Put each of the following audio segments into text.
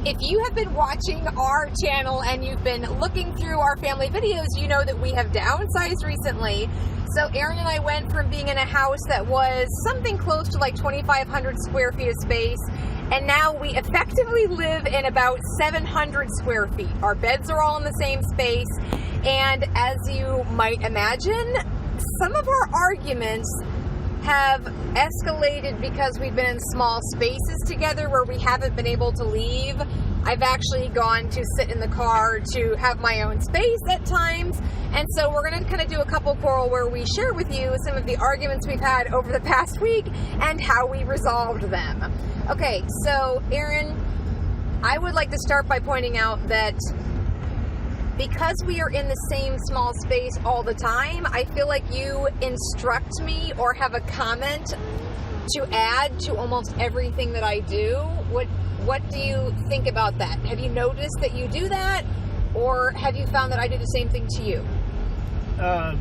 If you have been watching our channel and you've been looking through our family videos, you know that we have downsized recently. So Aaron and I went from being in a house that was something close to like 2,500 square feet of space, and now we effectively live in about 700 square feet. Our beds are all in the same space, and as you might imagine, some of our arguments have escalated because we've been in small spaces together where we haven't been able to leave. I've actually gone to sit in the car to have my own space at times. And so we're going to kind of do a couple Quarrel where we share with you some of the arguments we've had over the past week and how we resolved them. Okay, so Aaron, I would like to start by pointing out that because we are in the same small space all the time, I feel like you instruct me or have a comment to add to almost everything that I do. What do you think about that? Have you noticed that you do that, or have you found that I do the same thing to you? I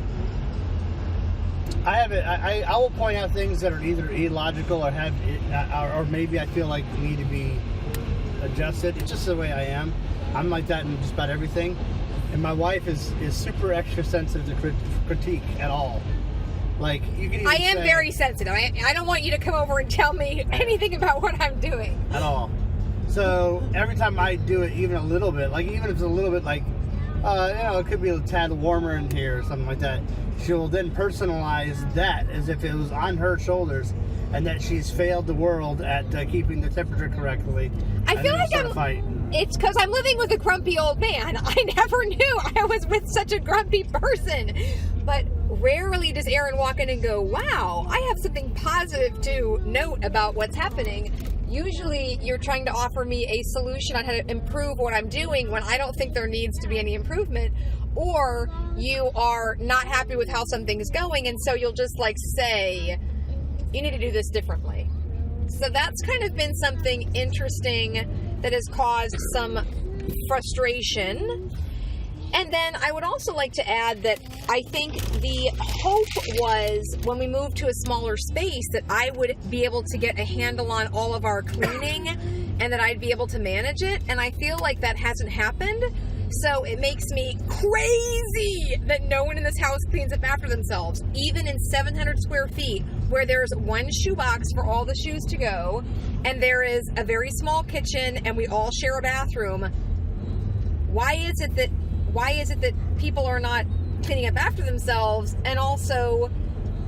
haven't. I will point out things that are either illogical or maybe I feel like need to be adjusted. It's just the way I am. I'm like that in just about everything. And my wife is super extra sensitive to critique at all. Like, you can even I am very sensitive. I don't want you to come over and tell me anything about what I'm doing. At all. So every time I do it even a little bit, like even if it's a little bit like, it could be a tad warmer in here or something like that, she'll then personalize that as if it was on her shoulders and that she's failed the world at keeping the temperature correctly. I feel like it's because I'm living with a grumpy old man. I never knew I was with such a grumpy person. But rarely does Aaron walk in and go, wow, I have something positive to note about what's happening. Usually you're trying to offer me a solution on how to improve what I'm doing when I don't think there needs to be any improvement. Or you are not happy with how something's going, and so you'll just like say, you need to do this differently. So that's kind of been something interesting that has caused some frustration. And then I would also like to add that I think the hope was when we moved to a smaller space that I would be able to get a handle on all of our cleaning and that I'd be able to manage it. And I feel like that hasn't happened. So it makes me crazy that no one in this house cleans up after themselves. Even in 700 square feet, where there's one shoebox for all the shoes to go, and there is a very small kitchen, and we all share a bathroom. Why is it that people are not cleaning up after themselves? And also,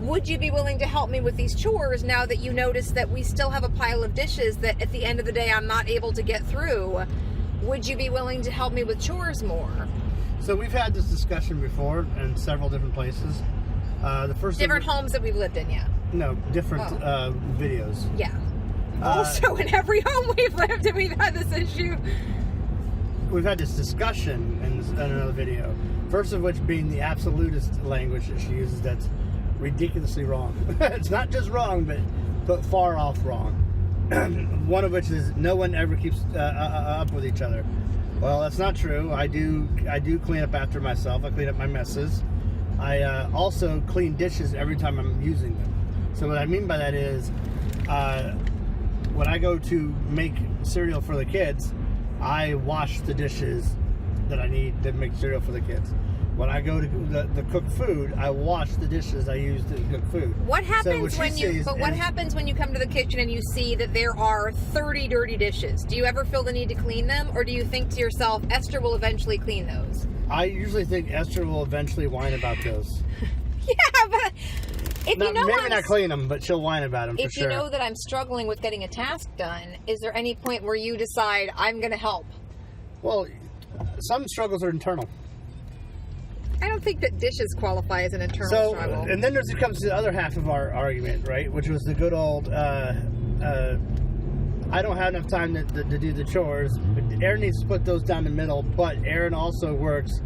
would you be willing to help me with these chores now that you notice that we still have a pile of dishes that at the end of the day I'm not able to get through? Would you be willing to help me with chores more? So we've had this discussion before in several different places. The first different homes that we've lived in, yeah. No, different videos. Yeah. Also, in every home we've lived in, we've had this issue. We've had this discussion in another video. First of which being the absolutist language that she uses that's ridiculously wrong. It's not just wrong, but far off wrong. One of which is no one ever keeps up with each other. Well, that's not true. I do clean up after myself. I clean up my messes. I also clean dishes every time I'm using them. So what I mean by that is when I go to make cereal for the kids, I wash the dishes that I need to make cereal for the kids. When I go to the cook food, I wash the dishes I use to cook food. What happens what happens when you come to the kitchen and you see that there are 30 dirty dishes? Do you ever feel the need to clean them, or do you think to yourself, Esther will eventually clean those? I usually think Esther will eventually whine about those. Yeah, but if you know maybe not clean them, but she'll whine about them for sure. If you know that I'm struggling with getting a task done, is there any point where you decide I'm going to help? Well, some struggles are internal. I don't think that dishes qualify as an internal struggle. And then it comes to the other half of our argument, right? Which was the good old, I don't have enough time to do the chores. But Aaron needs to split those down the middle, but Aaron also works.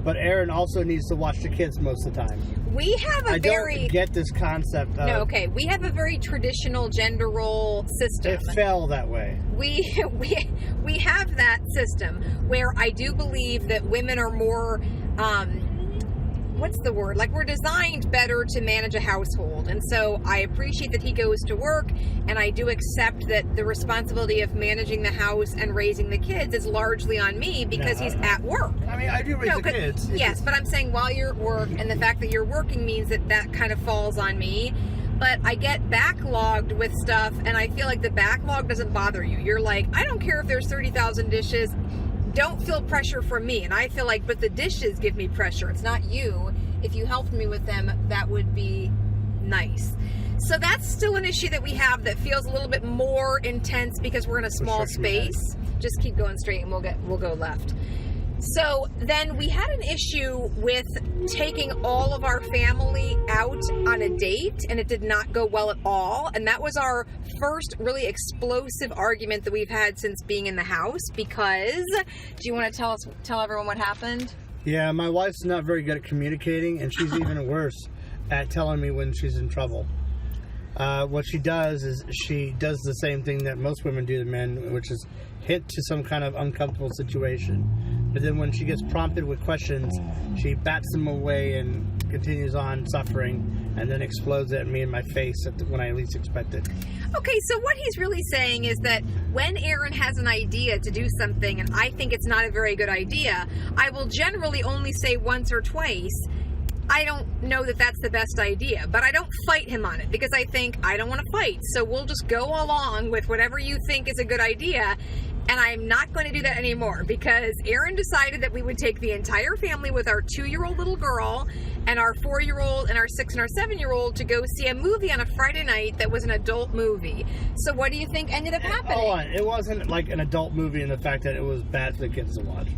But Aaron also needs to watch the kids most of the time. We have a I don't get this concept of... No, okay. We have a very traditional gender role system. It fell that way. We have that system where I do believe that women are more... what's the word? Like, we're designed better to manage a household. And so I appreciate that he goes to work, and I do accept that the responsibility of managing the house and raising the kids is largely on me because he's at work. I mean, I do raise the kids. Yes, but I'm saying while you're at work, and the fact that you're working means that kind of falls on me. But I get backlogged with stuff, and I feel like the backlog doesn't bother you. You're like, I don't care if there's 30,000 dishes. Don't feel pressure from me. And I feel like, but the dishes give me pressure. It's not you. If you helped me with them, that would be nice. So that's still an issue that we have that feels a little bit more intense because we're in a small space. Just keep going straight and we'll go left. So then we had an issue with taking all of our family out on a date, and it did not go well at all. And that was our first really explosive argument that we've had since being in the house. Because, do you want to tell everyone what happened? Yeah, my wife's not very good at communicating, and she's even worse at telling me when she's in trouble. What she does is she does the same thing that most women do to men, which is hint to some kind of uncomfortable situation. But then when she gets prompted with questions, she bats them away and continues on suffering, and then explodes at me in my face when I least expect it. Okay, so what he's really saying is that when Aaron has an idea to do something and I think it's not a very good idea, I will generally only say once or twice, I don't know that that's the best idea, but I don't fight him on it because I think I don't want to fight. So we'll just go along with whatever you think is a good idea. And I'm not going to do that anymore because Aaron decided that we would take the entire family with our 2-year-old little girl and our 4-year-old and our 6 and our 7-year-old to go see a movie on a Friday night that was an adult movie. So what do you think ended up happening? Hold on. It wasn't like an adult movie in the fact that it was bad for the kids to watch.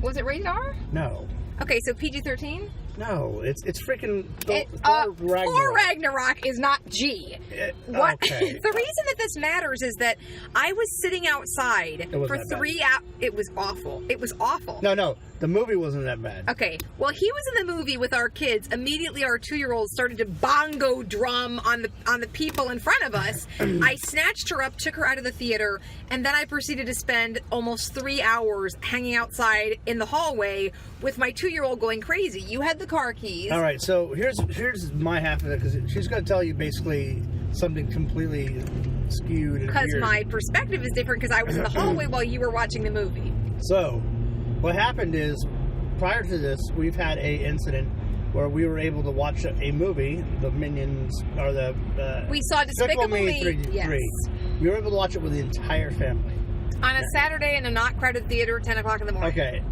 Was it rated R? No. Okay, so PG-13? No, it's freaking Thor Ragnarok is not G. What? Okay. The reason that this matters is that I was sitting outside for 3 hours. It was awful. It was awful. No, the movie wasn't that bad. Okay, well, he was in the movie with our kids. Immediately, our 2-year-old started to bongo drum on the people in front of us. I snatched her up, took her out of the theater, and then I proceeded to spend almost 3 hours hanging outside in the hallway with my 2-year-old going crazy. You had the car keys. All right, so here's my half of it, because she's going to tell you basically something completely skewed and because weird. My perspective is different because I was in the hallway while you were watching the movie. So what happened is, prior to this, we've had a incident where we were able to watch a movie, the Minions, or the we saw Despicable Me 3. Yes. We were able to watch it with the entire family on a Saturday in a not crowded theater at 10 o'clock in the morning. Okay,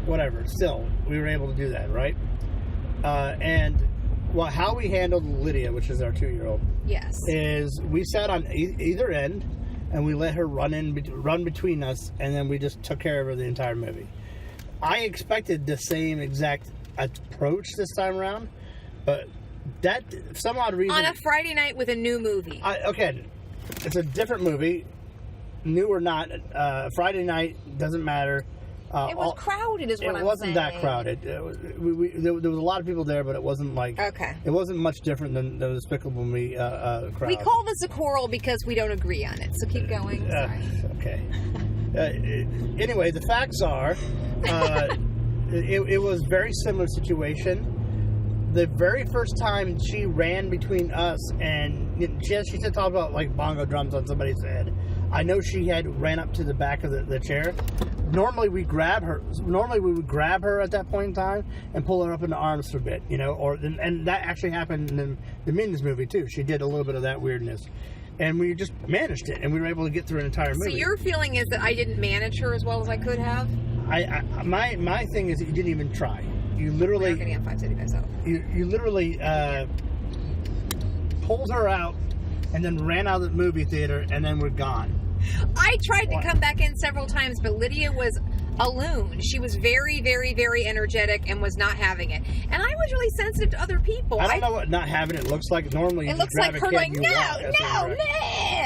whatever. Still, we were able to do that, right? And how we handled Lydia, which is our 2-year-old, yes, is we sat on either end and we let her run between us, and then we just took care of her the entire movie. I expected the same exact approach this time around, but that, for some odd reason, on a Friday night with a new movie. Okay, it's a different movie, new or not. Friday night doesn't matter. It was crowded, is what I'm saying. It wasn't that crowded. There was a lot of people there, but it wasn't like... Okay. It wasn't much different than the Despicable Me crowd. We call this a quarrel because we don't agree on it, so keep going. Sorry. Okay. Anyway, the facts are, it was a very similar situation. The very first time she ran between us, and she said talk about like bongo drums on somebody's head. I know she had ran up to the back of the chair. Normally we would grab her at that point in time and pull her up in the arms for a bit, and that actually happened in the Minions movie too. She did a little bit of that weirdness, and we just managed it, and we were able to get through an entire movie. So your feeling is that I didn't manage her as well as I could have? My thing is that you didn't even try. You literally... We're not getting on 575 South. You literally pulled her out and then ran out of the movie theater, and then we're gone. I tried to come back in several times, but Lydia was a loon. She was very, very, very energetic and was not having it. And I was really sensitive to other people. I don't know what not having it looks like. Normally, it looks like her going, no.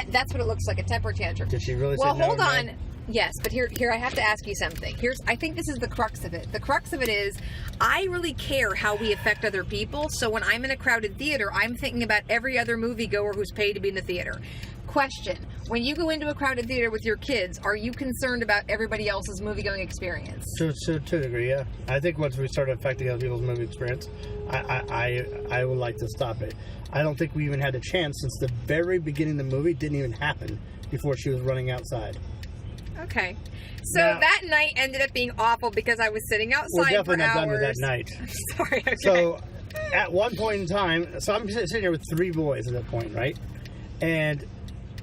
That's what it looks like, a temper tantrum. Did she really say no? Well, hold on. No? Yes, but here I have to ask you something. I think this is the crux of it. The crux of it is, I really care how we affect other people. So when I'm in a crowded theater, I'm thinking about every other moviegoer who's paid to be in the theater. Question: when you go into a crowded theater with your kids, are you concerned about everybody else's movie-going experience? To a degree, yeah. I think once we start affecting other people's movie experience, I would like to stop it. I don't think we even had a chance since the very beginning of the movie didn't even happen before she was running outside. Okay. So that night ended up being awful because I was sitting outside for hours. We're definitely not done with that night. Sorry, okay. So, at one point in time, so I'm sitting here with 3 boys at that point, right? And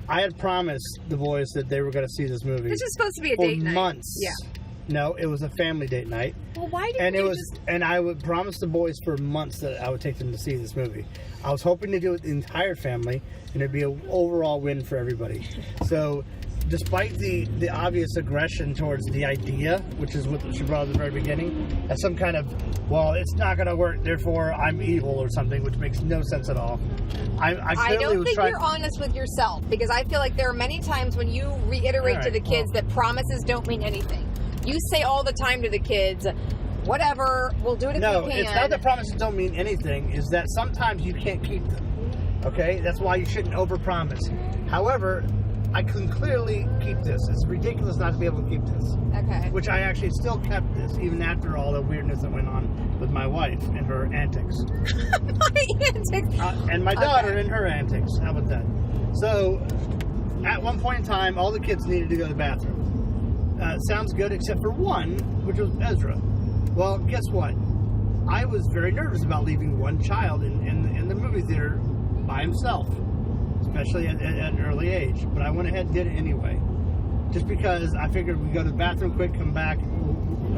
I had promised the boys that they were going to see this movie. This is supposed to be a date night. For months. Yeah. No, it was a family date night. Well, why didn't you just... And I would promise the boys for months that I would take them to see this movie. I was hoping to do it with the entire family, and it'd be an overall win for everybody. So, despite the obvious aggression towards the idea, which is what she brought up at the very beginning, as some kind of, well, it's not going to work, therefore I'm evil or something, which makes no sense at all. I don't think you're honest with yourself, because I feel like there are many times when you reiterate to the kids that promises don't mean anything. You say all the time to the kids, whatever, we'll do it if we can. No, it's not that promises don't mean anything, is that sometimes you can't keep them. Okay? That's why you shouldn't overpromise. However, I can clearly keep this. It's ridiculous not to be able to keep this. Okay. Which I actually still kept this, even after all the weirdness that went on with my wife and her antics. My antics? And my daughter and her antics. How about that? So, at one point in time, all the kids needed to go to the bathroom. Sounds good, except for one, which was Ezra. Well, guess what? I was very nervous about leaving one child in the movie theater by himself, especially at an early age. But I went ahead and did it anyway, just because I figured we'd go to the bathroom quick, come back,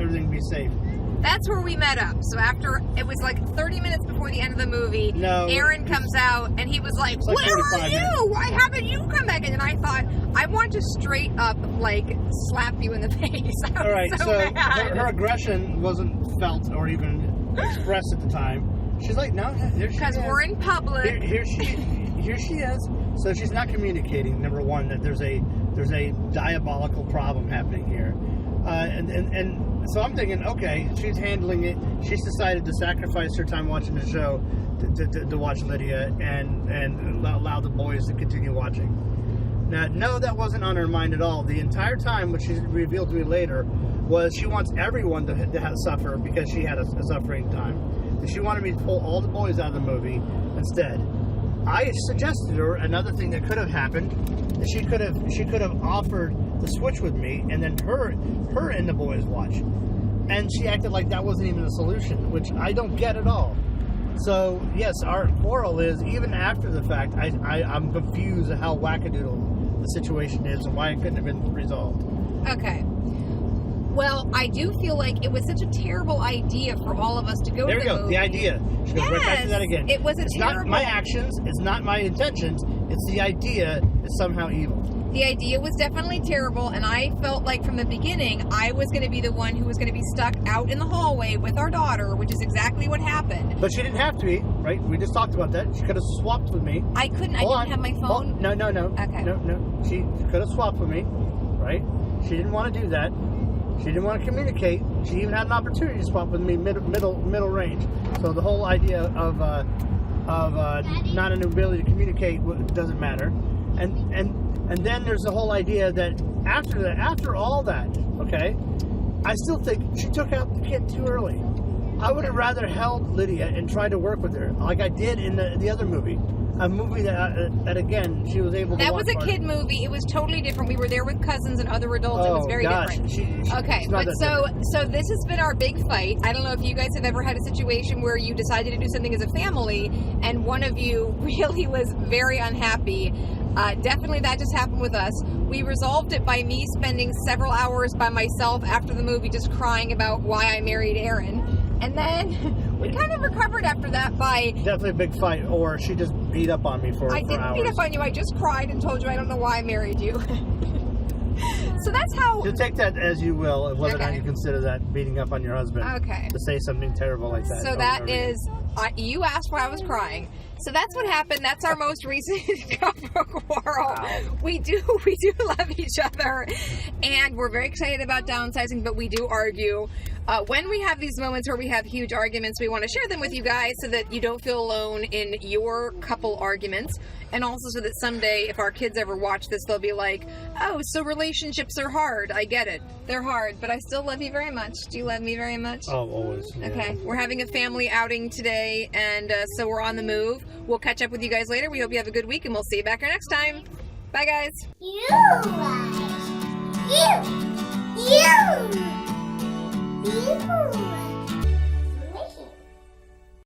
everything would be safe. That's where we met up. So after, it was like 30 minutes before the end of the movie, Aaron comes out and he was like, where are you? Why haven't you come back in? And I thought, I want to straight up, like, slap you in the face. All right, so her aggression wasn't felt or even expressed at the time. She's like, no, there she is. Because we're in public. Here she is. So she's not communicating, number one, that there's a diabolical problem happening here. And so I'm thinking, okay, she's handling it. She's decided to sacrifice her time watching the show to watch Lydia and allow the boys to continue watching. Now, no, that wasn't on her mind at all. The entire time, which she revealed to me later, was she wants everyone to suffer because she had a suffering time. And she wanted me to pull all the boys out of the movie instead. I suggested to her another thing that could have happened. She could have offered to switch with me, and then her and the boys watch. And she acted like that wasn't even a solution, which I don't get at all. So yes, our quarrel is, even after the fact, I'm confused at how wackadoodle the situation is and why it couldn't have been resolved. Okay. Well, I do feel like it was such a terrible idea for all of us to go to the movie. There we go, the idea. She goes right back to that again. It was terrible... It's not my actions, it's not my intentions, it's the idea is somehow evil. The idea was definitely terrible, and I felt like from the beginning, I was going to be the one who was going to be stuck out in the hallway with our daughter, which is exactly what happened. But she didn't have to be, right? We just talked about that. She could have swapped with me. I couldn't. I didn't have my phone. No. Okay. No. She could have swapped with me, right? She didn't want to do that. She didn't want to communicate. She even had an opportunity to swap with me middle range. So the whole idea of not an ability to communicate doesn't matter. And then there's the whole idea that after all that, okay, I still think she took out the kid too early. I would have rather held Lydia and tried to work with her, like I did in the other movie. A movie that again, she was able to That was a kid movie. It was totally different. We were there with cousins and other adults. It was very different. Okay, but so this has been our big fight. I don't know if you guys have ever had a situation where you decided to do something as a family and one of you really was very unhappy. Definitely that just happened with us. We resolved it by me spending several hours by myself after the movie just crying about why I married Aaron. And then we kind of recovered after that by... Definitely a big fight, or she just beat up on me for hours. I didn't beat up on you. I just cried and told you I don't know why I married you. So that's how... So take that as you will, whether or not you consider that beating up on your husband. Okay. To say something terrible like that. So that is... you asked why I was crying. So that's what happened. That's our most recent quarrel. Wow. We do love each other, and we're very excited about downsizing, but we do argue. When we have these moments where we have huge arguments, we want to share them with you guys so that you don't feel alone in your couple arguments, and also so that someday, if our kids ever watch this, they'll be like, oh, so relationships are hard. I get it. They're hard, but I still love you very much. Do you love me very much? Oh, always. Yeah. Okay, we're having a family outing today, and so we're on the move. We'll catch up with you guys later. We hope you have a good week, and we'll see you back here next time. Bye, guys. You.